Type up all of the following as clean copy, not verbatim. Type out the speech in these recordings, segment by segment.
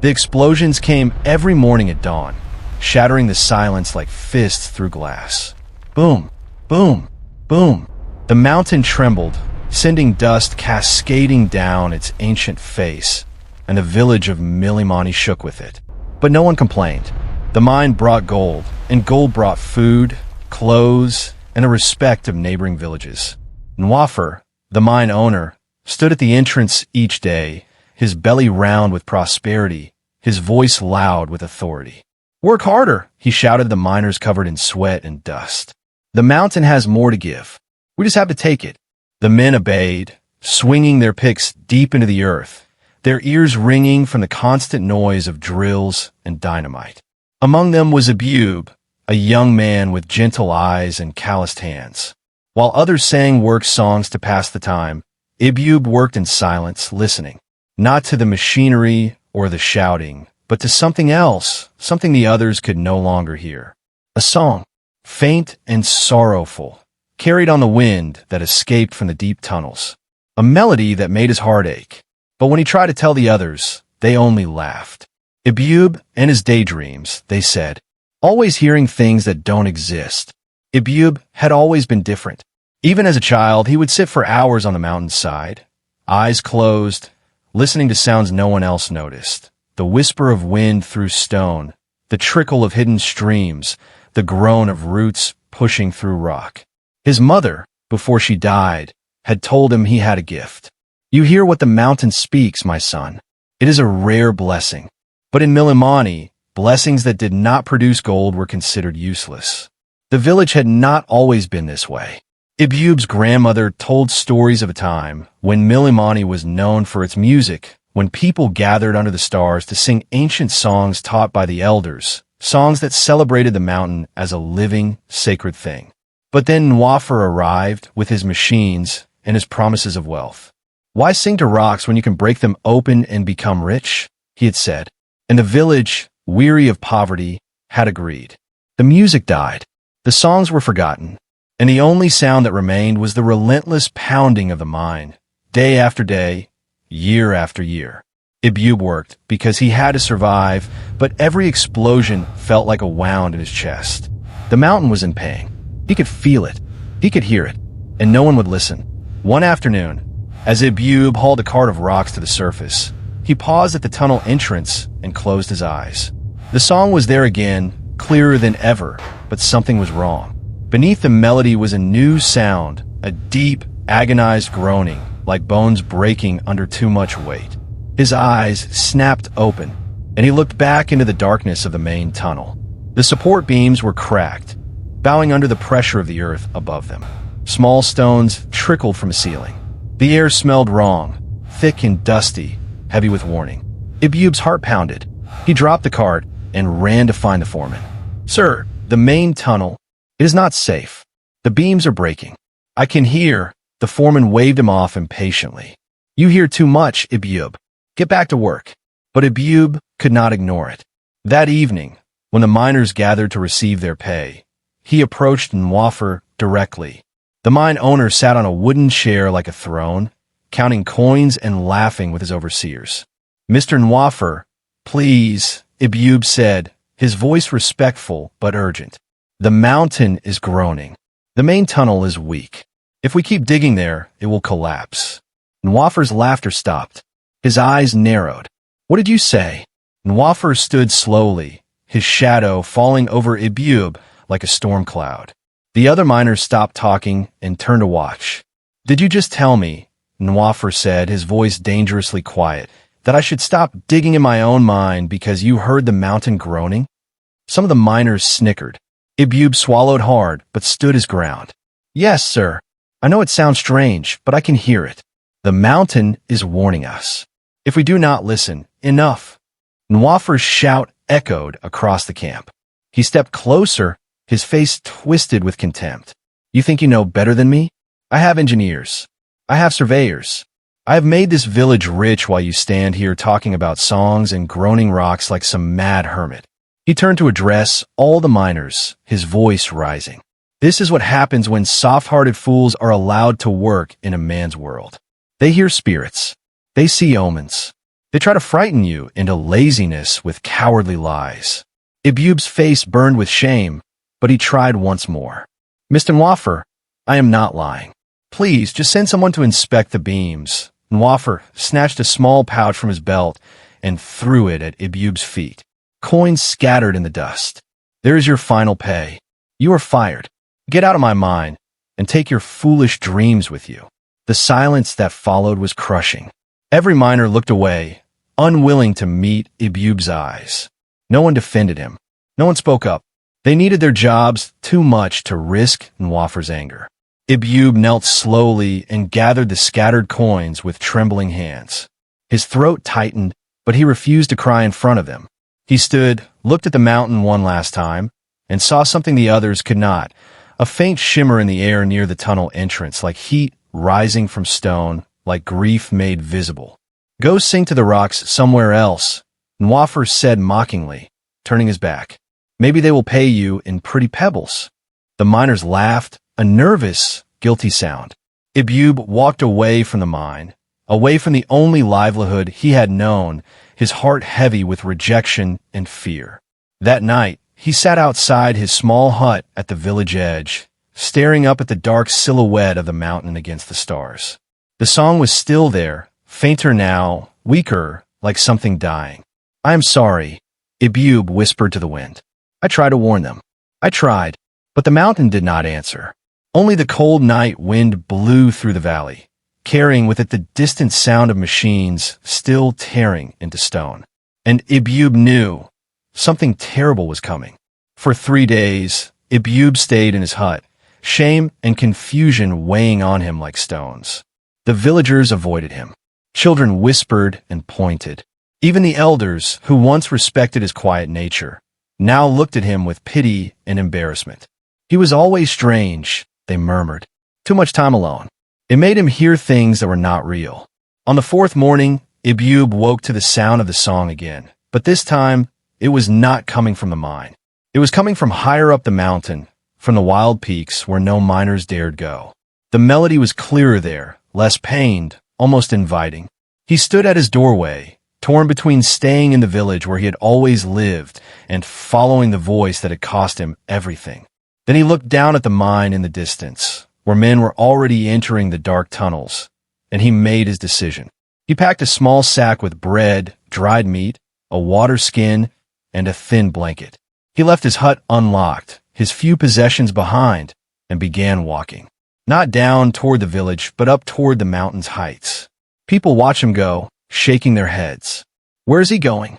The explosions came every morning at dawn, shattering the silence like fists through glass. Boom, boom, boom. The mountain trembled, sending dust cascading down its ancient face, and the village of Milimani shook with it. But no one complained. The mine brought gold, and gold brought food, clothes, and the respect of neighboring villages. Nwaffer, the mine owner, stood at the entrance each day, his belly round with prosperity, his voice loud with authority. "Work harder," he shouted at the miners covered in sweat and dust. "The mountain has more to give. We just have to take it." The men obeyed, swinging their picks deep into the earth, their ears ringing from the constant noise of drills and dynamite. Among them was Ebube, a young man with gentle eyes and calloused hands. While others sang work songs to pass the time, Ebube worked in silence, listening, not to the machinery or the shouting, but to something else, something the others could no longer hear. A song, faint and sorrowful, carried on the wind that escaped from the deep tunnels. A melody that made his heart ache. But when he tried to tell the others, they only laughed. Ebube and his daydreams, they said, always hearing things that don't exist. Ebube had always been different. Even as a child, he would sit for hours on the mountainside, eyes closed, listening to sounds no one else noticed. The whisper of wind through stone, the trickle of hidden streams, the groan of roots pushing through rock. His mother, before she died, had told him he had a gift. "You hear what the mountain speaks, my son. It is a rare blessing." But in Milimani, blessings that did not produce gold were considered useless. The village had not always been this way. Ebube's grandmother told stories of a time when Milimani was known for its music, when people gathered under the stars to sing ancient songs taught by the elders, songs that celebrated the mountain as a living, sacred thing. But then Nwaffer arrived with his machines and his promises of wealth. "Why sing to rocks when you can break them open and become rich?" he had said. And the village, weary of poverty, had agreed. The music died. The songs were forgotten. And the only sound that remained was the relentless pounding of the mine, day after day, year after year. Ebube worked because he had to survive, but every explosion felt like a wound in his chest. The mountain was in pain. He could feel it. He could hear it. And no one would listen. One afternoon, as Ebube hauled a cart of rocks to the surface, he paused at the tunnel entrance and closed his eyes. The song was there again, clearer than ever, but something was wrong. Beneath the melody was a new sound, a deep, agonized groaning, like bones breaking under too much weight. His eyes snapped open, and he looked back into the darkness of the main tunnel. The support beams were cracked, bowing under the pressure of the earth above them. Small stones trickled from the ceiling. The air smelled wrong, thick and dusty, heavy with warning. Ebube's heart pounded. He dropped the cart and ran to find the foreman. "Sir, the main tunnel, it is not safe. The beams are breaking. I can hear." The foreman waved him off impatiently. "You hear too much, Ebube. Get back to work." But Ebube could not ignore it. That evening, when the miners gathered to receive their pay, he approached Nwaffer directly. The mine owner sat on a wooden chair like a throne, counting coins and laughing with his overseers. "Mr. Nwaffer, please," Ebube said, his voice respectful but urgent. "The mountain is groaning. The main tunnel is weak. If we keep digging there, it will collapse." Nwaffer's laughter stopped. His eyes narrowed. "What did you say?" Nwaffer stood slowly, his shadow falling over Ebube like a storm cloud. The other miners stopped talking and turned to watch. "Did you just tell me," Nwaffer said, his voice dangerously quiet, "that I should stop digging in my own mind because you heard the mountain groaning?" Some of the miners snickered. Ebube swallowed hard, but stood his ground. "Yes, sir. I know it sounds strange, but I can hear it. The mountain is warning us. If we do not listen, enough." Nwaffer's shout echoed across the camp. He stepped closer, his face twisted with contempt. "You think you know better than me? I have engineers. I have surveyors. I have made this village rich while you stand here talking about songs and groaning rocks like some mad hermit." He turned to address all the miners, his voice rising. "This is what happens when soft-hearted fools are allowed to work in a man's world. They hear spirits. They see omens. They try to frighten you into laziness with cowardly lies. Ebube's face burned with shame, but he tried once more. Mr. Nwaffer, I am not lying. Please, just send someone to inspect the beams. Nwaffer snatched a small pouch from his belt and threw it at Ebube's feet. Coins scattered in the dust. There is your final pay. You are fired. Get out of my mind and take your foolish dreams with you. The silence that followed was crushing. Every miner looked away, unwilling to meet Ebube's eyes. No one defended him. No one spoke up. They needed their jobs too much to risk Nwaffer's anger. Ebube knelt slowly and gathered the scattered coins with trembling hands. His throat tightened, but he refused to cry in front of them. He stood, looked at the mountain one last time, and saw something the others could not, a faint shimmer in the air near the tunnel entrance, like heat rising from stone, like grief made visible. Go sing to the rocks somewhere else, Nwaffer said mockingly, turning his back. Maybe they will pay you in pretty pebbles. The miners laughed, a nervous, guilty sound. Ebube walked away from the mine, away from the only livelihood he had known, his heart heavy with rejection and fear. That night, he sat outside his small hut at the village edge, staring up at the dark silhouette of the mountain against the stars. The song was still there, fainter now, weaker, like something dying. I am sorry, Ebube whispered to the wind. I tried to warn them. I tried, but the mountain did not answer. Only the cold night wind blew through the valley, carrying with it the distant sound of machines still tearing into stone. And Ebube knew something terrible was coming. For 3 days, Ebube stayed in his hut, shame and confusion weighing on him like stones. The villagers avoided him. Children whispered and pointed. Even the elders, who once respected his quiet nature, now looked at him with pity and embarrassment. He was always strange, they murmured. Too much time alone. It made him hear things that were not real. On the 4th morning, Ebube woke to the sound of the song again, but this time, it was not coming from the mine. It was coming from higher up the mountain, from the wild peaks where no miners dared go. The melody was clearer there, less pained, almost inviting. He stood at his doorway, torn between staying in the village where he had always lived and following the voice that had cost him everything. Then he looked down at the mine in the distance, where men were already entering the dark tunnels, and he made his decision. He packed a small sack with bread, dried meat, a water skin, and a thin blanket. He left his hut unlocked, his few possessions behind, and began walking. Not down toward the village, but up toward the mountain's heights. People watched him go, shaking their heads. Where's he going?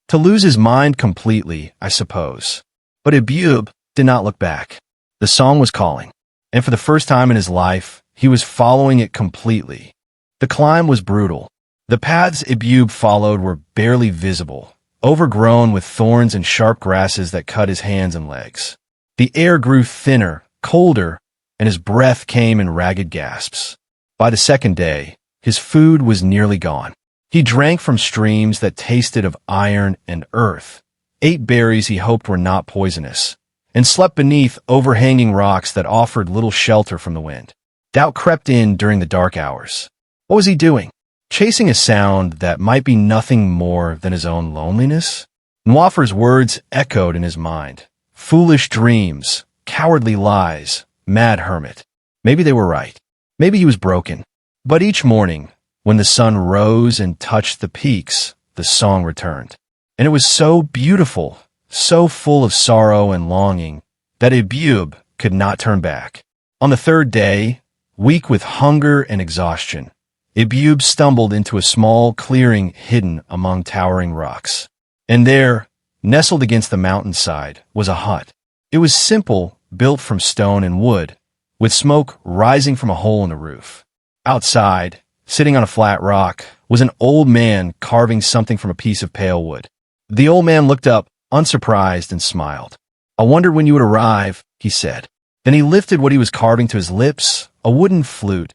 To lose his mind completely, I suppose. But Ebube did not look back. The song was calling, and for the first time in his life, he was following it completely. The climb was brutal. The paths Ebube followed were barely visible, overgrown with thorns and sharp grasses that cut his hands and legs. The air grew thinner, colder, and his breath came in ragged gasps. By the 2nd day, his food was nearly gone. He drank from streams that tasted of iron and earth, ate berries he hoped were not poisonous, and slept beneath overhanging rocks that offered little shelter from the wind. Doubt crept in during the dark hours. What was he doing? Chasing a sound that might be nothing more than his own loneliness? Nwaffer's words echoed in his mind. Foolish dreams, cowardly lies, mad hermit. Maybe they were right. Maybe he was broken. But each morning, when the sun rose and touched the peaks, the song returned. And it was so beautiful, so full of sorrow and longing, that Ebube could not turn back. On the 3rd day, weak with hunger and exhaustion, Ebube stumbled into a small clearing hidden among towering rocks. And there, nestled against the mountainside, was a hut. It was simple, built from stone and wood, with smoke rising from a hole in the roof. Outside, sitting on a flat rock, was an old man carving something from a piece of pale wood. The old man looked up, unsurprised, and smiled. I wondered when you would arrive, he said. Then he lifted what he was carving to his lips, a wooden flute,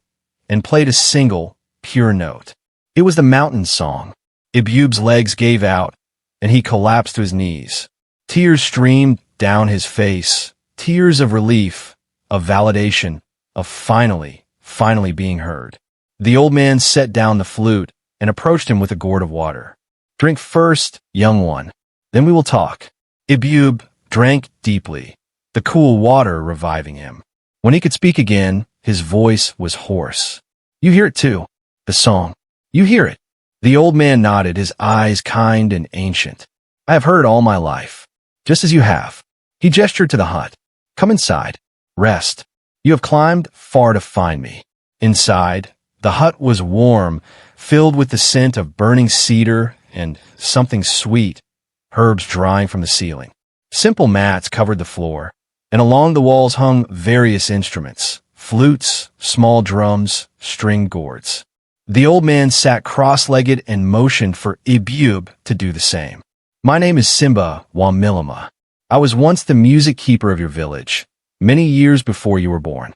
and played a single, pure note. It was the mountain song. Ebube's legs gave out, and he collapsed to his knees. Tears streamed down his face, tears of relief, of validation, of finally being heard. The old man set down the flute and approached him with a gourd of water. "Drink first, young one. Then we will talk." Ebube drank deeply, the cool water reviving him. When he could speak again, his voice was hoarse. "You hear it too, the song. You hear it." The old man nodded, his eyes kind and ancient. "I have heard all my life, just as you have." He gestured to the hut. "Come inside. Rest. You have climbed far to find me." Inside, the hut was warm, filled with the scent of burning cedar and something sweet, herbs drying from the ceiling. Simple mats covered the floor, and along the walls hung various instruments, flutes, small drums, stringed gourds. The old man sat cross-legged and motioned for Ebube to do the same. "My name is Simba Wamilama. I was once the music keeper of your village, many years before you were born."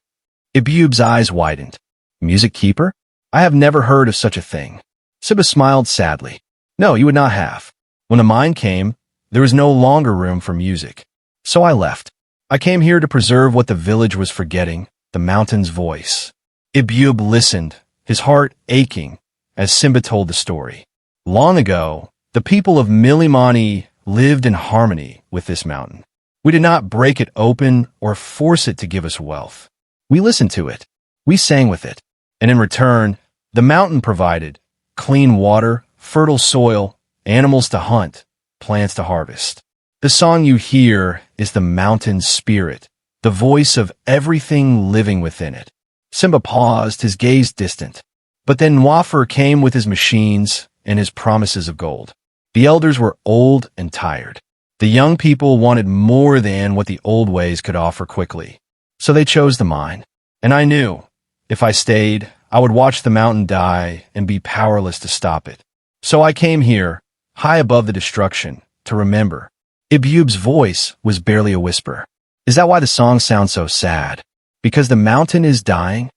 Ebube's eyes widened. "Music keeper? I have never heard of such a thing." Simba smiled sadly. "No, you would not have. When the mine came, there was no longer room for music. So I left. I came here to preserve what the village was forgetting, the mountain's voice." Ebube listened, his heart aching, as Simba told the story. Long ago, the people of Milimani lived in harmony with this mountain. We did not break it open or force it to give us wealth. We listened to it. We sang with it. And in return, the mountain provided clean water, fertile soil, animals to hunt, plants to harvest. The song you hear is the mountain's spirit, the voice of everything living within it. Simba paused, his gaze distant. But then Nwaffer came with his machines and his promises of gold. The elders were old and tired. The young people wanted more than what the old ways could offer quickly. So they chose the mine. And I knew, if I stayed, I would watch the mountain die and be powerless to stop it. So I came here, high above the destruction, to remember. Ebube's voice was barely a whisper. "Is that why the song sounds so sad? Because the mountain is dying?"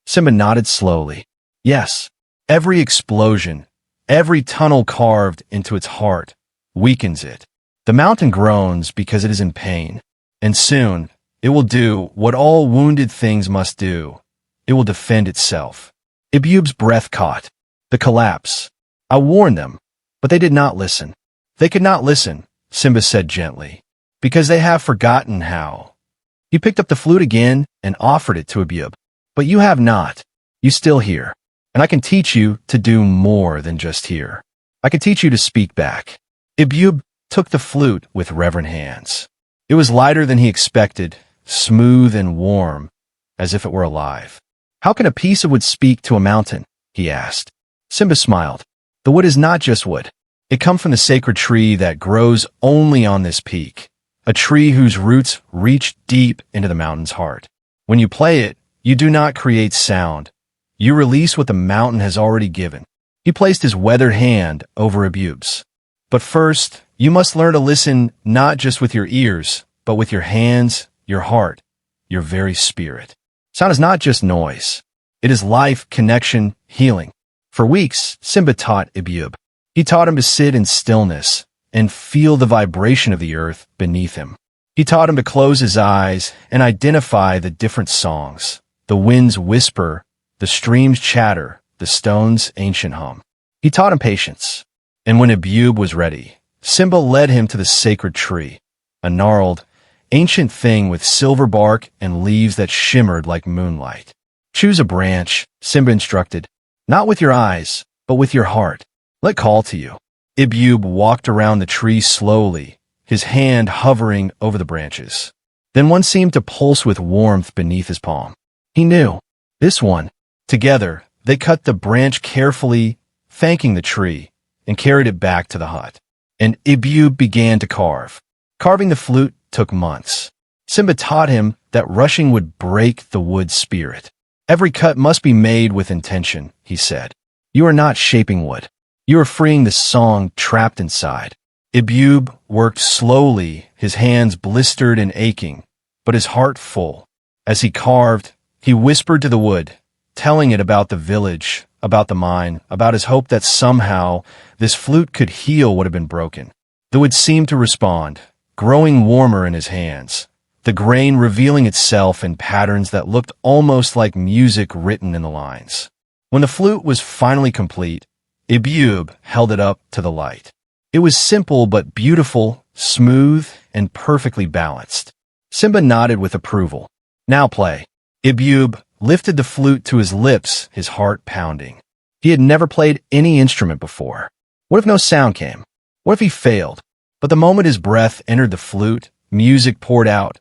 Simba nodded slowly. "Yes, every explosion, every tunnel carved into its heart, weakens it. The mountain groans because it is in pain, and soon it will do what all wounded things must do. It will defend itself." Ebube's breath caught. The collapse. "I warned them, but they did not listen." "They could not listen," Simba said gently, "because they have forgotten how." He picked up the flute again and offered it to Ebube. "But you have not. You still hear. And I can teach you to do more than just hear. I can teach you to speak back." Ebube took the flute with reverent hands. It was lighter than he expected, smooth and warm, as if it were alive. "How can a piece of wood speak to a mountain?" he asked. Simba smiled. "The wood is not just wood. It comes from the sacred tree that grows only on this peak, a tree whose roots reach deep into the mountain's heart. When you play it, you do not create sound. You release what the mountain has already given." He placed his weathered hand over Ebube's. "But first, you must learn to listen not just with your ears, but with your hands, your heart, your very spirit. Sound is not just noise. It is life, connection, healing." For weeks, Simba taught Ebube. He taught him to sit in stillness and feel the vibration of the earth beneath him. He taught him to close his eyes and identify the different songs, the wind's whisper, the stream's chatter, the stone's ancient hum. He taught him patience. And when Ebube was ready, Simba led him to the sacred tree, a gnarled, ancient thing with silver bark and leaves that shimmered like moonlight. "Choose a branch," Simba instructed, "not with your eyes, but with your heart. Let call to you." Ebube walked around the tree slowly, his hand hovering over the branches. Then one seemed to pulse with warmth beneath his palm. He knew. This one. Together, they cut the branch carefully, thanking the tree, and carried it back to the hut. And Ebube began to carve. Carving the flute took months. Simba taught him that rushing would break the wood's spirit. "Every cut must be made with intention," he said. "You are not shaping wood. You are freeing the song trapped inside." Ebube worked slowly, his hands blistered and aching, but his heart full. As he carved, he whispered to the wood, telling it about the village, about the mine, about his hope that somehow this flute could heal what had been broken. The wood seemed to respond, growing warmer in his hands, the grain revealing itself in patterns that looked almost like music written in the lines. When the flute was finally complete, Ebube held it up to the light. It was simple but beautiful, smooth, and perfectly balanced. Simba nodded with approval. Now play. Ebube lifted the flute to his lips, his heart pounding. He had never played any instrument before. What if no sound came? What if he failed? But the moment his breath entered the flute, music poured out,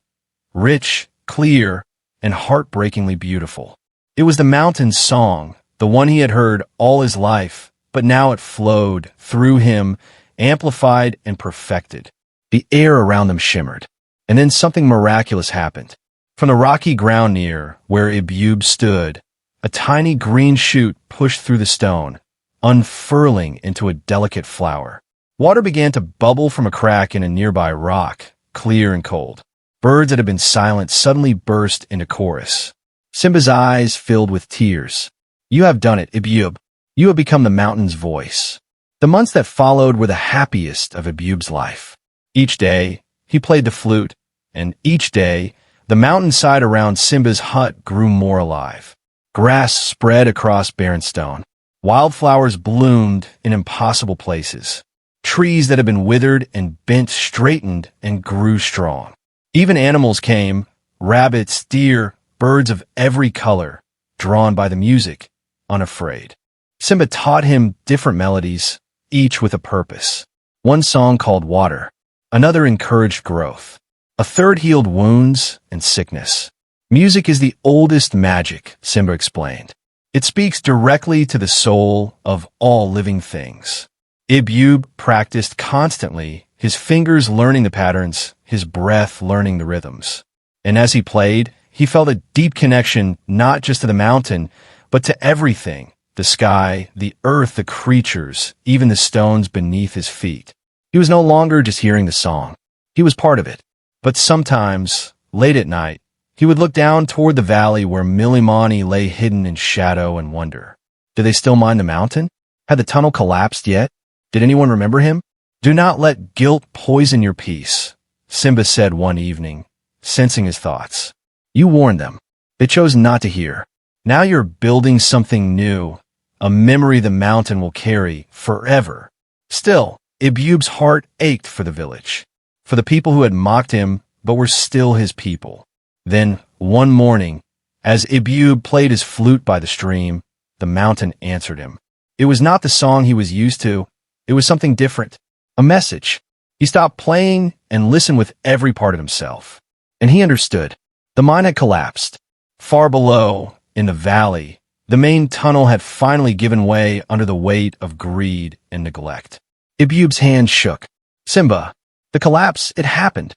rich, clear, and heartbreakingly beautiful. It was the mountain's song, the one he had heard all his life, but now it flowed through him, amplified and perfected. The air around them shimmered. And then something miraculous happened. From the rocky ground near where Ebube stood, a tiny green shoot pushed through the stone, unfurling into a delicate flower. Water began to bubble from a crack in a nearby rock, clear and cold. Birds that had been silent suddenly burst into chorus. Simba's eyes filled with tears. You have done it, Ebube. You have become the mountain's voice. The months that followed were the happiest of Ebube's life. Each day, he played the flute, and each day, the mountainside around Simba's hut grew more alive. Grass spread across barren stone. Wildflowers bloomed in impossible places. Trees that had been withered and bent straightened and grew strong. Even animals came, rabbits, deer, birds of every color, drawn by the music, unafraid. Simba taught him different melodies, each with a purpose. One song called water, another encouraged growth, a third healed wounds and sickness. Music is the oldest magic, Simba explained. It speaks directly to the soul of all living things. Ebube practiced constantly, his fingers learning the patterns, his breath learning the rhythms. And as he played, he felt a deep connection not just to the mountain, but to everything, the sky, the earth, the creatures, even the stones beneath his feet. He was no longer just hearing the song. He was part of it. But sometimes, late at night, he would look down toward the valley where Milimani lay hidden in shadow and wonder. Did they still mine the mountain? Had the tunnel collapsed yet? Did anyone remember him? Do not let guilt poison your peace, Simba said one evening, sensing his thoughts. You warned them. They chose not to hear. Now you're building something new, a memory the mountain will carry forever. Still, Ebube's heart ached for the village, for the people who had mocked him but were still his people. Then, one morning, as Ebube played his flute by the stream, the mountain answered him. It was not the song he was used to. It was something different, a message. He stopped playing and listened with every part of himself. And he understood. The mine had collapsed. Far below, in the valley, the main tunnel had finally given way under the weight of greed and neglect. Ebube's hand shook. Simba, the collapse, it happened.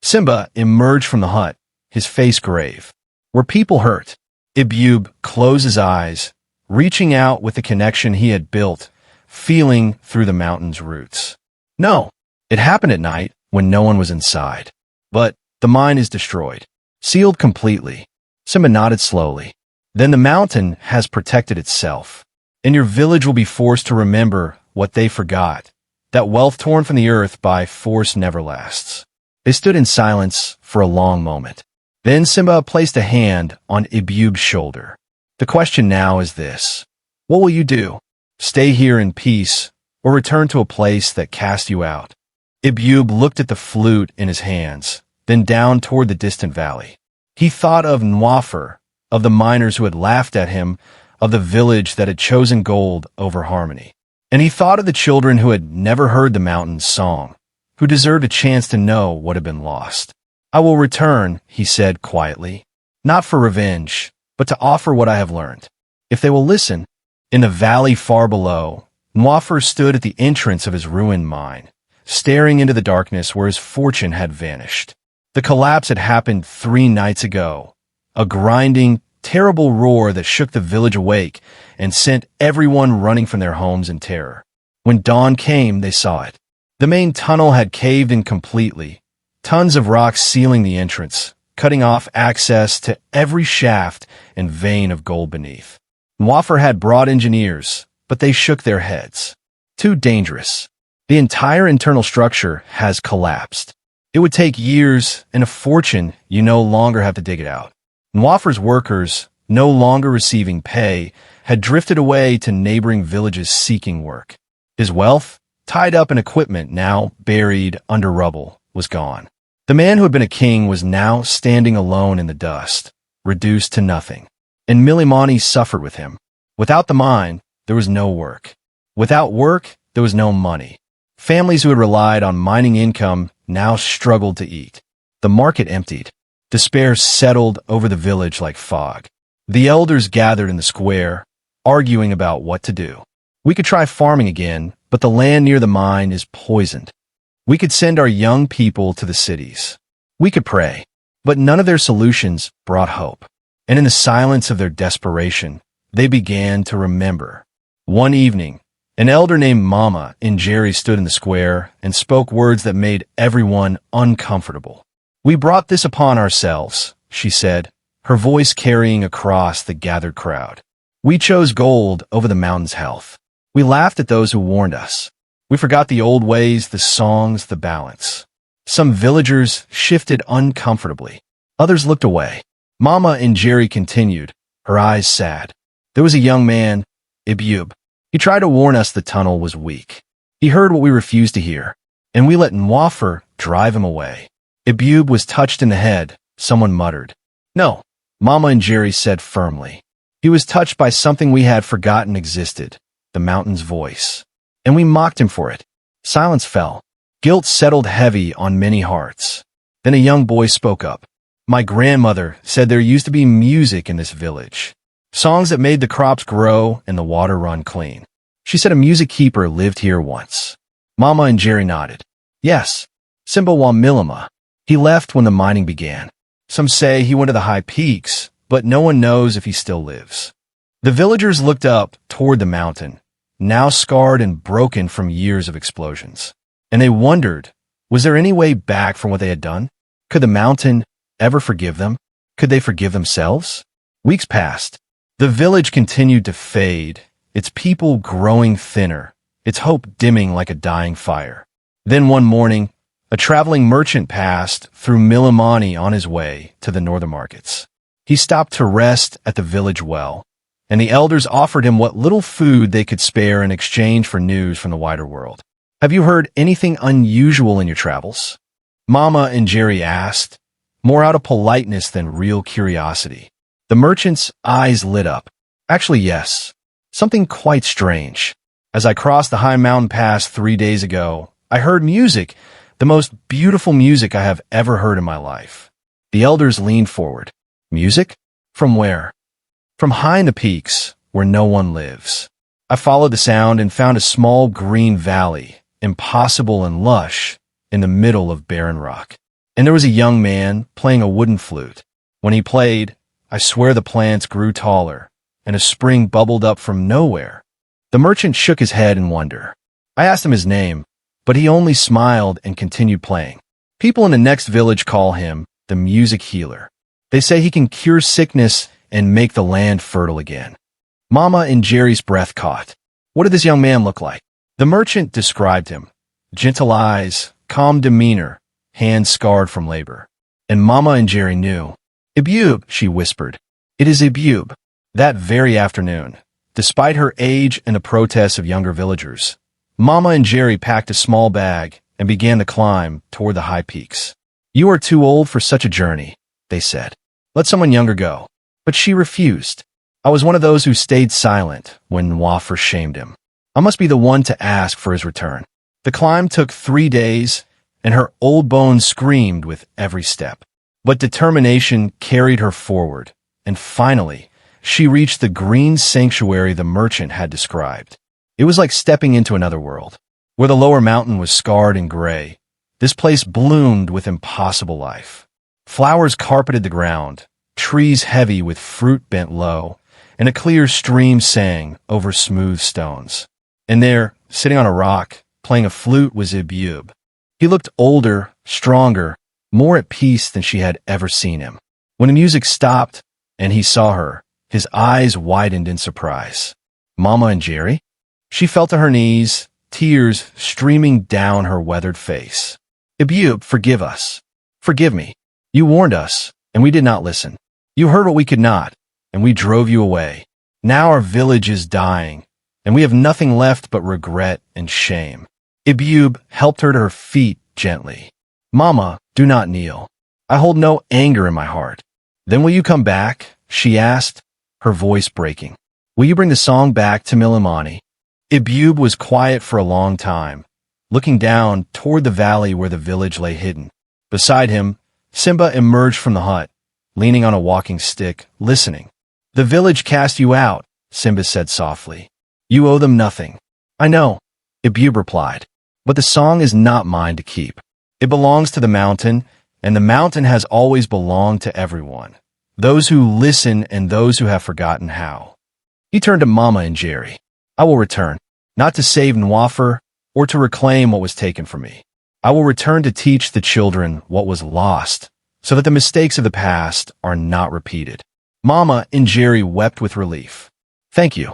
Simba emerged from the hut, his face grave. Were people hurt? Ebube closed his eyes, reaching out with the connection he had built, feeling through the mountain's roots. No, it happened at night when no one was inside. But the mine is destroyed, sealed completely. Simba nodded slowly. Then the mountain has protected itself, and your village will be forced to remember what they forgot, that wealth torn from the earth by force never lasts. They stood in silence for a long moment. Then Simba placed a hand on Ebube's shoulder. The question now is this. What will you do? Stay here in peace, or return to a place that cast you out? Ebube looked at the flute in his hands, then down toward the distant valley. He thought of Nwaffer, of the miners who had laughed at him, of the village that had chosen gold over harmony. And he thought of the children who had never heard the mountain's song, who deserved a chance to know what had been lost. I will return, he said quietly, not for revenge, but to offer what I have learned. If they will listen. In the valley far below, Nwaffer stood at the entrance of his ruined mine, staring into the darkness where his fortune had vanished. The collapse had happened 3 nights ago, a grinding, terrible roar that shook the village awake and sent everyone running from their homes in terror. When dawn came, they saw it. The main tunnel had caved in completely, tons of rocks sealing the entrance, cutting off access to every shaft and vein of gold beneath. Nwaffer had brought engineers, but they shook their heads. Too dangerous. The entire internal structure has collapsed. It would take years and a fortune. You no longer have to dig it out. Nwaffer's workers, no longer receiving pay, had drifted away to neighboring villages seeking work. His wealth, tied up in equipment now buried under rubble, was gone. The man who had been a king was now standing alone in the dust, reduced to nothing. And Milimani suffered with him. Without the mine, there was no work. Without work, there was no money. Families who had relied on mining income now struggled to eat. The market emptied. Despair settled over the village like fog. The elders gathered in the square, arguing about what to do. We could try farming again, but the land near the mine is poisoned. We could send our young people to the cities. We could pray, but none of their solutions brought hope. And in the silence of their desperation, they began to remember. One evening, an elder named Mama and Jerry stood in the square and spoke words that made everyone uncomfortable. "We brought this upon ourselves," she said, her voice carrying across the gathered crowd. "We chose gold over the mountain's health. We laughed at those who warned us. We forgot the old ways, the songs, the balance." Some villagers shifted uncomfortably. Others looked away. Mama and Jerry continued, her eyes sad. "There was a young man, Ebube. He tried to warn us the tunnel was weak. He heard what we refused to hear, and we let Nwafer drive him away." Ebube was touched in the head, someone muttered. "No," Mama and Jerry said firmly. "He was touched by something we had forgotten existed, the mountain's voice. And we mocked him for it." Silence fell. Guilt settled heavy on many hearts. Then a young boy spoke up. "My grandmother said there used to be music in this village. Songs that made the crops grow and the water run clean. She said a music keeper lived here once." Mama and Jerry nodded. "Yes, Simbawa Milima. He left when the mining began. Some say he went to the high peaks, but no one knows if he still lives." The villagers looked up toward the mountain, now scarred and broken from years of explosions. And they wondered, was there any way back from what they had done? Could the mountain ever forgive them? Could they forgive themselves? Weeks passed. The village continued to fade, its people growing thinner, its hope dimming like a dying fire. Then one morning, a traveling merchant passed through Milimani on his way to the northern markets. He stopped to rest at the village well, and the elders offered him what little food they could spare in exchange for news from the wider world. "Have you heard anything unusual in your travels?" Mama and Jerry asked, more out of politeness than real curiosity. The merchant's eyes lit up. "Actually, yes. Something quite strange. As I crossed the high mountain pass 3 days ago, I heard music, the most beautiful music I have ever heard in my life." The elders leaned forward. "Music? From where?" "From high in the peaks, where no one lives. I followed the sound and found a small green valley, impossible and lush, in the middle of barren rock. And there was a young man playing a wooden flute. When he played, I swear the plants grew taller, and a spring bubbled up from nowhere." The merchant shook his head in wonder. I asked him his name, but he only smiled and continued playing. "People in the next village call him the music healer. They say he can cure sickness and make the land fertile again." Mama and Jerry's breath caught. What did this young man look like? The merchant described him. Gentle eyes, calm demeanor, hands scarred from labor. And Mama and Jerry knew. "Ebube," she whispered. "It is Ebube." That very afternoon, despite her age and the protests of younger villagers, Mama and Jerry packed a small bag and began to climb toward the high peaks. "You are too old for such a journey," they said. "Let someone younger go." But she refused. "I was one of those who stayed silent when Nwafer shamed him. I must be the one to ask for his return." The climb took 3 days, and her old bones screamed with every step. But determination carried her forward, and finally, she reached the green sanctuary the merchant had described. It was like stepping into another world. Where the lower mountain was scarred and gray, this place bloomed with impossible life. Flowers carpeted the ground, trees heavy with fruit bent low, and a clear stream sang over smooth stones. And there, sitting on a rock, playing a flute, was Ebube. He looked older, stronger, more at peace than she had ever seen him. When the music stopped and he saw her, his eyes widened in surprise. "Mama and Jerry?" She fell to her knees, tears streaming down her weathered face. "Ebube, forgive us. Forgive me. You warned us, and we did not listen. You heard what we could not, and we drove you away. Now our village is dying, and we have nothing left but regret and shame." Ebube helped her to her feet gently. "Mama, do not kneel. I hold no anger in my heart." "Then will you come back?" she asked, her voice breaking. "Will you bring the song back to Milimani?" Ebube was quiet for a long time, looking down toward the valley where the village lay hidden. Beside him, Simba emerged from the hut, leaning on a walking stick, listening. "The village cast you out," Simba said softly. "You owe them nothing." "I know," Ebube replied, "but the song is not mine to keep. It belongs to the mountain, and the mountain has always belonged to everyone, those who listen and those who have forgotten how." He turned to Mama and Jerry. "I will return, not to save Nwaffer or to reclaim what was taken from me. I will return to teach the children what was lost, so that the mistakes of the past are not repeated." Mama and Jerry wept with relief. Thank you,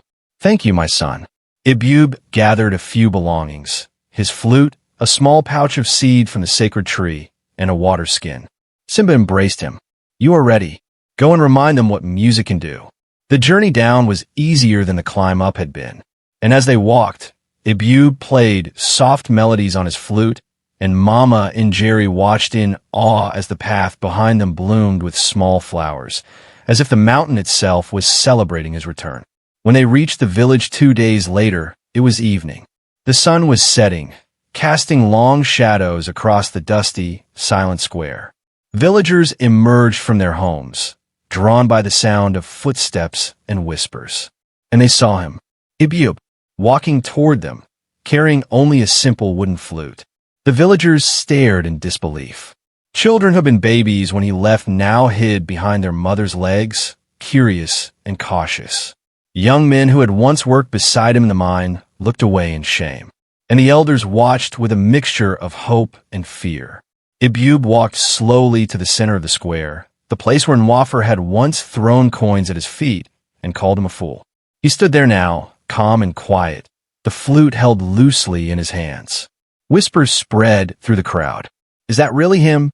my son." Ebube gathered a few belongings, his flute, a small pouch of seed from the sacred tree, and a water skin. Simba embraced him. "You are ready. Go and remind them what music can do." The journey down was easier than the climb up had been, and as they walked, Ebube played soft melodies on his flute, and Mama and Jerry watched in awe as the path behind them bloomed with small flowers, as if the mountain itself was celebrating his return. When they reached the village 2 days later, it was evening. The sun was setting, casting long shadows across the dusty, silent square. Villagers emerged from their homes, drawn by the sound of footsteps and whispers. And they saw him, Ebube, walking toward them, carrying only a simple wooden flute. The villagers stared in disbelief. Children who had been babies when he left now hid behind their mother's legs, curious and cautious. Young men who had once worked beside him in the mine looked away in shame, and the elders watched with a mixture of hope and fear. Ebube walked slowly to the center of the square, the place where Nwaffer had once thrown coins at his feet and called him a fool. He stood there now, calm and quiet, the flute held loosely in his hands. Whispers spread through the crowd. "Is that really him?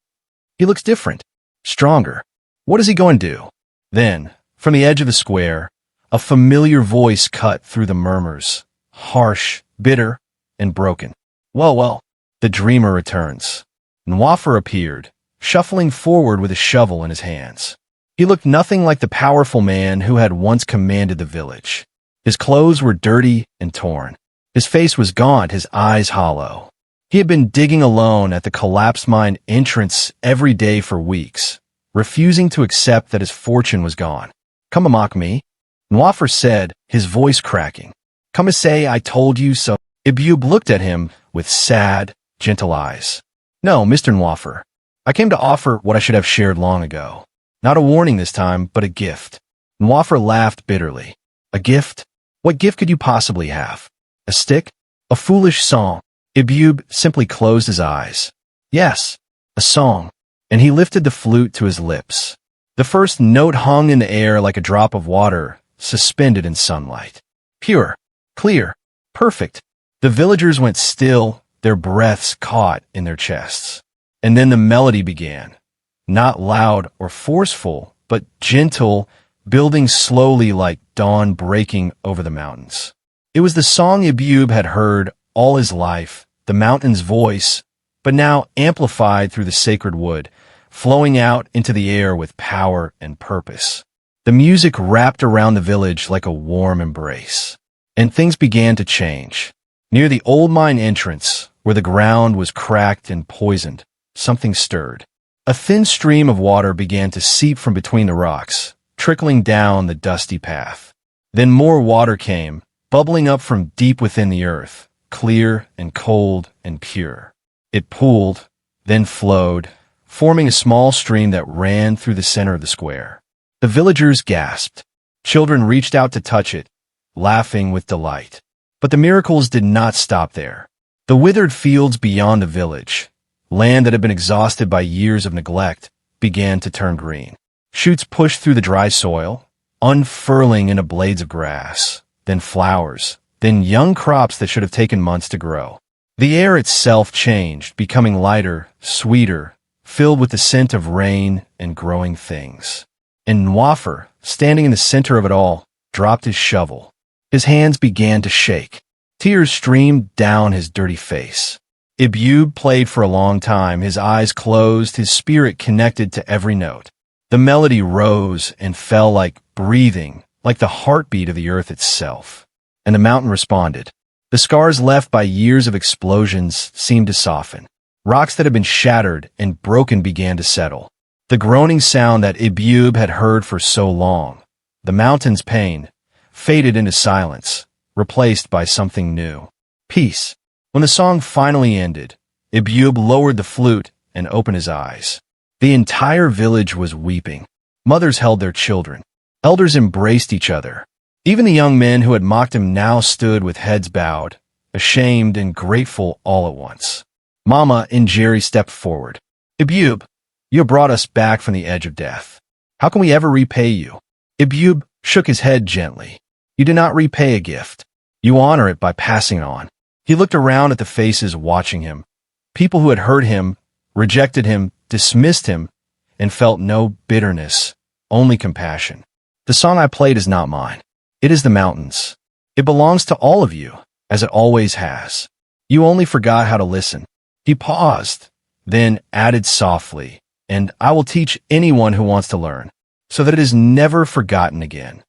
He looks different, stronger. What is he going to do?" Then, from the edge of the square, a familiar voice cut through the murmurs, harsh, bitter, and broken. Well, the dreamer returns." Nwaffer appeared, shuffling forward with a shovel in his hands. He looked nothing like the powerful man who had once commanded the village. His clothes were dirty and torn. His face was gaunt, his eyes hollow. He had been digging alone at the collapsed mine entrance every day for weeks, refusing to accept that his fortune was gone. "Come and mock me," Nwaffer said, his voice cracking. "Come and say I told you so." Ebube looked at him with sad, gentle eyes. "No, Mr. Nwaffer. I came to offer what I should have shared long ago. Not a warning this time, but a gift." Nwaffer laughed bitterly. "A gift? What gift could you possibly have? A stick? A foolish song?" Ebube simply closed his eyes. "Yes, a song." And he lifted the flute to his lips. The first note hung in the air like a drop of water, suspended in sunlight. Pure, clear, perfect. The villagers went still, their breaths caught in their chests. And then the melody began. Not loud or forceful, but gentle, building slowly like dawn breaking over the mountains. It was the song Ebube had heard all his life, the mountain's voice, but now amplified through the sacred wood, flowing out into the air with power and purpose. The music wrapped around the village like a warm embrace. And things began to change. Near the old mine entrance, where the ground was cracked and poisoned, something stirred. A thin stream of water began to seep from between the rocks, trickling down the dusty path. Then more water came, bubbling up from deep within the earth, clear and cold and pure. It pooled, then flowed, forming a small stream that ran through the center of the square. The villagers gasped. Children reached out to touch it, laughing with delight. But the miracles did not stop there. The withered fields beyond the village, land that had been exhausted by years of neglect, began to turn green. Shoots pushed through the dry soil, unfurling into blades of grass, then flowers, then young crops that should have taken months to grow. The air itself changed, becoming lighter, sweeter, filled with the scent of rain and growing things. and Nwaffer, standing in the center of it all, dropped his shovel. His hands began to shake. Tears streamed down his dirty face. Ebube played for a long time, his eyes closed, his spirit connected to every note. The melody rose and fell like breathing, like the heartbeat of the earth itself. And the mountain responded. The scars left by years of explosions seemed to soften. Rocks that had been shattered and broken began to settle. The groaning sound that Ebube had heard for so long, the mountain's pain, faded into silence, replaced by something new. Peace. When the song finally ended, Ebube lowered the flute and opened his eyes. The entire village was weeping. Mothers held their children. Elders embraced each other. Even the young men who had mocked him now stood with heads bowed, ashamed and grateful all at once. Mama and Jerry stepped forward. Ebube, you have brought us back from the edge of death. How can we ever repay you? Ebube shook his head gently. You do not repay a gift. You honor it by passing it on. He looked around at the faces watching him. People who had hurt him, rejected him, dismissed him, and felt no bitterness, only compassion. The song I played is not mine. It is the mountain's. It belongs to all of you, as it always has. You only forgot how to listen. He paused, then added softly, and I will teach anyone who wants to learn, so that it is never forgotten again.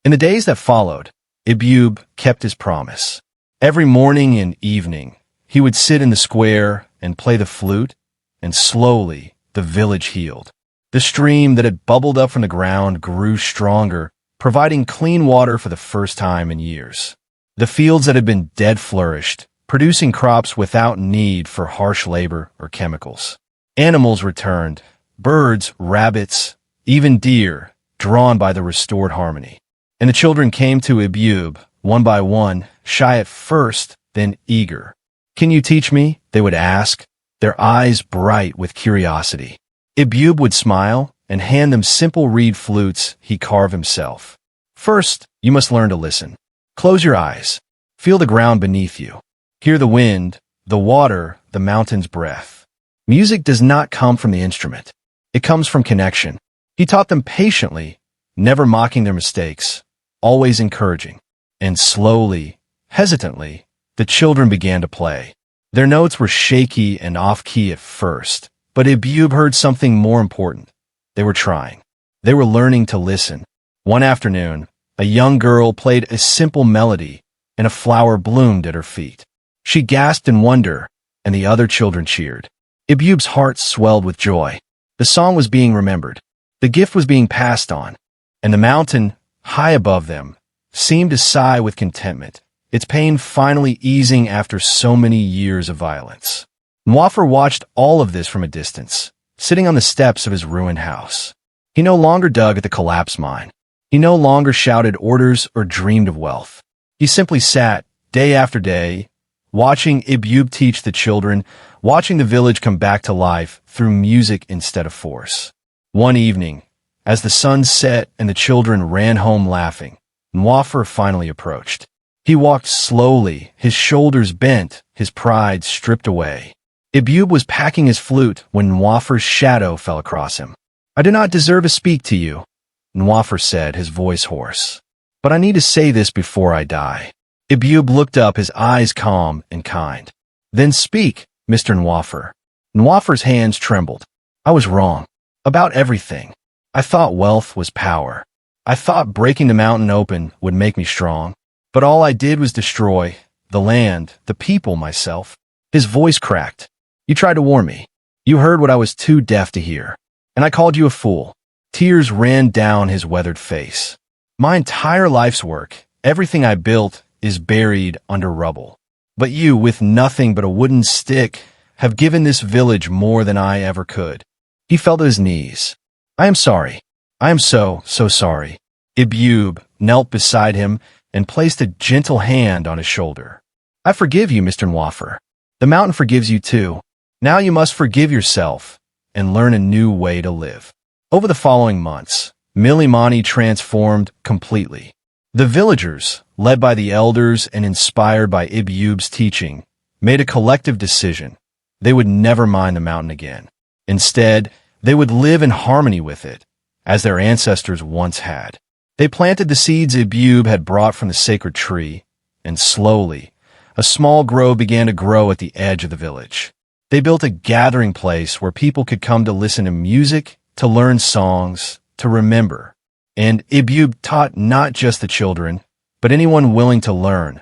In the days that followed, Ebube kept his promise. Every morning and evening, he would sit in the square and play the flute, and slowly the village healed. The stream that had bubbled up from the ground grew stronger, providing clean water for the first time in years. The fields that had been dead flourished, producing crops without need for harsh labor or chemicals. Animals returned, birds, rabbits, even deer, drawn by the restored harmony. And the children came to Ebube, one by one, shy at first, then eager. Can you teach me? They would ask, their eyes bright with curiosity. Ebube would smile and hand them simple reed flutes he carved himself. First, you must learn to listen. Close your eyes. Feel the ground beneath you. Hear the wind, the water, the mountain's breath. Music does not come from the instrument. It comes from connection. He taught them patiently, never mocking their mistakes, always encouraging. And slowly, hesitantly, the children began to play. Their notes were shaky and off-key at first, but Ebube heard something more important. They were trying. They were learning to listen. One afternoon, a young girl played a simple melody, and a flower bloomed at her feet. She gasped in wonder, and the other children cheered. Ebube's heart swelled with joy. The song was being remembered. The gift was being passed on, and the mountain, high above them, seemed to sigh with contentment, its pain finally easing after so many years of violence. Nwaffer watched all of this from a distance, sitting on the steps of his ruined house. He no longer dug at the collapsed mine. He no longer shouted orders or dreamed of wealth. He simply sat, day after day, watching Ebube teach the children, watching the village come back to life through music instead of force. One evening, as the sun set and the children ran home laughing, Nwaffer finally approached. He walked slowly, his shoulders bent, his pride stripped away. Ebube was packing his flute when Nwaffer's shadow fell across him. I do not deserve to speak to you, Nwaffer said, his voice hoarse. But I need to say this before I die. Ebube looked up, his eyes calm and kind. Then speak, Mr. Nwaffer. Nwaffer's hands trembled. I was wrong. About everything. I thought wealth was power. I thought breaking the mountain open would make me strong. But all I did was destroy the land, the people, myself. His voice cracked. You tried to warn me. You heard what I was too deaf to hear. And I called you a fool. Tears ran down his weathered face. My entire life's work, everything I built, is buried under rubble. But you, with nothing but a wooden stick, have given this village more than I ever could. He fell to his knees. I am sorry. I am so sorry. Ebube knelt beside him and placed a gentle hand on his shoulder. I forgive you, Mr. Nwaffer. The mountain forgives you too. Now you must forgive yourself and learn a new way to live. Over the following months, Milimani transformed completely. The villagers, led by the elders and inspired by Ebube's teaching, made a collective decision. They would never mine the mountain again. Instead, they would live in harmony with it, as their ancestors once had. They planted the seeds Ebube had brought from the sacred tree, and slowly, a small grove began to grow at the edge of the village. They built a gathering place where people could come to listen to music, to learn songs, to remember. And Ebube taught not just the children, but anyone willing to learn,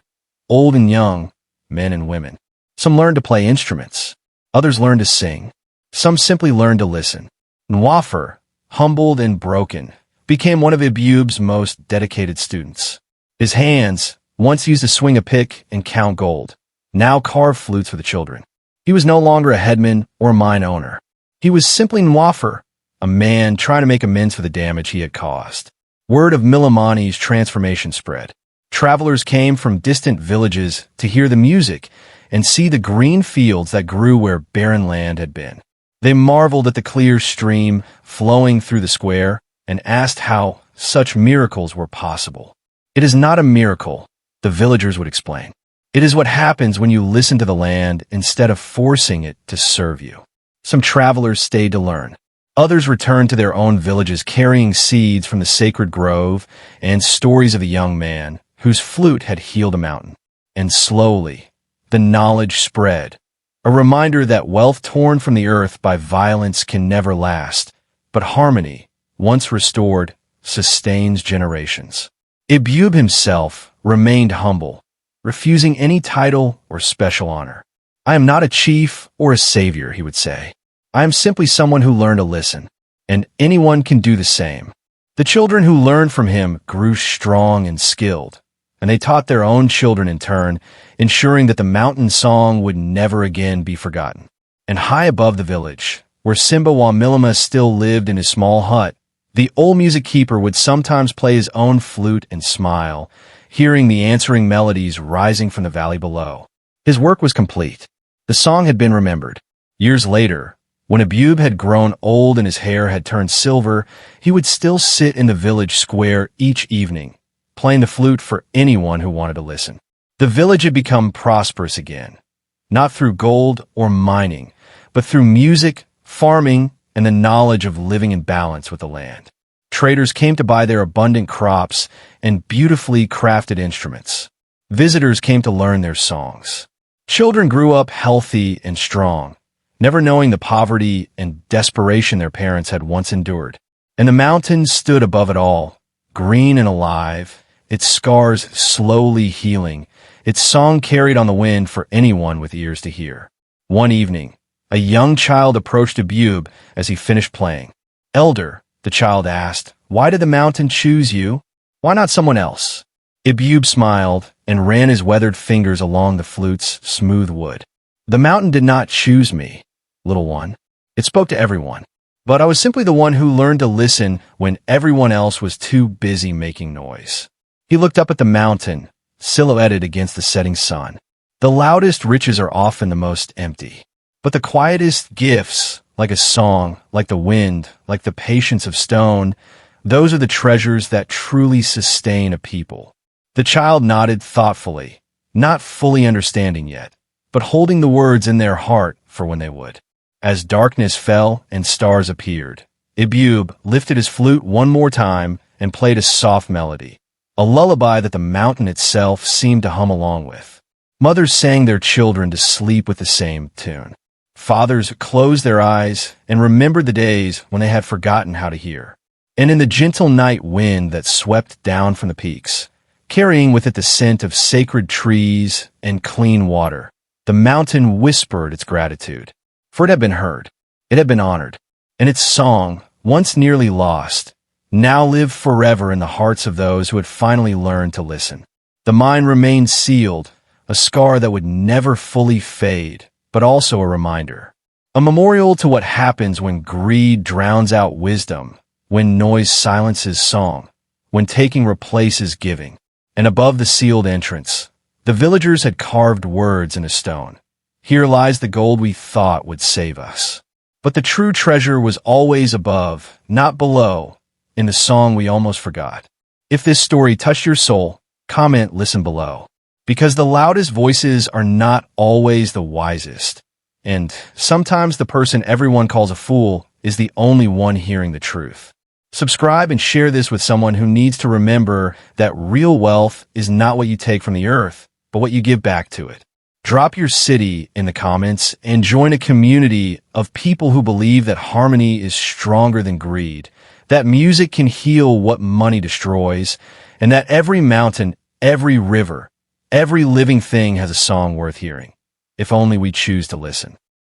old and young, men and women. Some learned to play instruments. Others learned to sing. Some simply learned to listen. Nwafer, humbled and broken, became one of Ebube's most dedicated students. His hands, once used to swing a pick and count gold, now carved flutes for the children. He was no longer a headman or mine owner. He was simply Nwafer, a man trying to make amends for the damage he had caused. Word of Milamani's transformation spread. Travelers came from distant villages to hear the music and see the green fields that grew where barren land had been. They marveled at the clear stream flowing through the square and asked how such miracles were possible. It is not a miracle, the villagers would explain. It is what happens when you listen to the land instead of forcing it to serve you. Some travelers stayed to learn. Others returned to their own villages carrying seeds from the sacred grove and stories of a young man whose flute had healed a mountain. And slowly, the knowledge spread, a reminder that wealth torn from the earth by violence can never last, but harmony, once restored, sustains generations. Ebube himself remained humble, refusing any title or special honor. I am not a chief or a savior, he would say. I am simply someone who learned to listen, and anyone can do the same. The children who learned from him grew strong and skilled, and they taught their own children in turn, ensuring that the mountain song would never again be forgotten. And high above the village, where Simba Wamilama still lived in his small hut, the old music keeper would sometimes play his own flute and smile, hearing the answering melodies rising from the valley below. His work was complete. The song had been remembered. Years later, when Ebube had grown old and his hair had turned silver, he would still sit in the village square each evening, playing the flute for anyone who wanted to listen. The village had become prosperous again, not through gold or mining, but through music, farming, and the knowledge of living in balance with the land. Traders came to buy their abundant crops and beautifully crafted instruments. Visitors came to learn their songs. Children grew up healthy and strong, never knowing the poverty and desperation their parents had once endured. And the mountains stood above it all, green and alive, its scars slowly healing, its song carried on the wind for anyone with ears to hear. One evening, a young child approached Ebube as he finished playing. "Elder," the child asked, "why did the mountain choose you? Why not someone else?" Ebube smiled and ran his weathered fingers along the flute's smooth wood. "The mountain did not choose me, little one. It spoke to everyone. But I was simply the one who learned to listen when everyone else was too busy making noise." He looked up at the mountain, silhouetted against the setting sun. The loudest riches are often the most empty. But the quietest gifts, like a song, like the wind, like the patience of stone, those are the treasures that truly sustain a people. The child nodded thoughtfully, not fully understanding yet, but holding the words in their heart for when they would. As darkness fell and stars appeared, Ebube lifted his flute one more time and played a soft melody, a lullaby that the mountain itself seemed to hum along with. Mothers sang their children to sleep with the same tune. Fathers closed their eyes and remembered the days when they had forgotten how to hear. And in the gentle night wind that swept down from the peaks, carrying with it the scent of sacred trees and clean water, the mountain whispered its gratitude. For it had been heard, it had been honored, and its song, once nearly lost, now lived forever in the hearts of those who had finally learned to listen. The mind remained sealed, a scar that would never fully fade, but also a reminder. A memorial to what happens when greed drowns out wisdom, when noise silences song, when taking replaces giving. And above the sealed entrance, the villagers had carved words in a stone. "Here lies the gold we thought would save us." But the true treasure was always above, not below, in the song we almost forgot. If this story touched your soul, comment "listen" below. Because the loudest voices are not always the wisest. And sometimes the person everyone calls a fool is the only one hearing the truth. Subscribe and share this with someone who needs to remember that real wealth is not what you take from the earth, but what you give back to it. Drop your city in the comments and join a community of people who believe that harmony is stronger than greed, that music can heal what money destroys, and that every mountain, every river, every living thing has a song worth hearing, if only we choose to listen.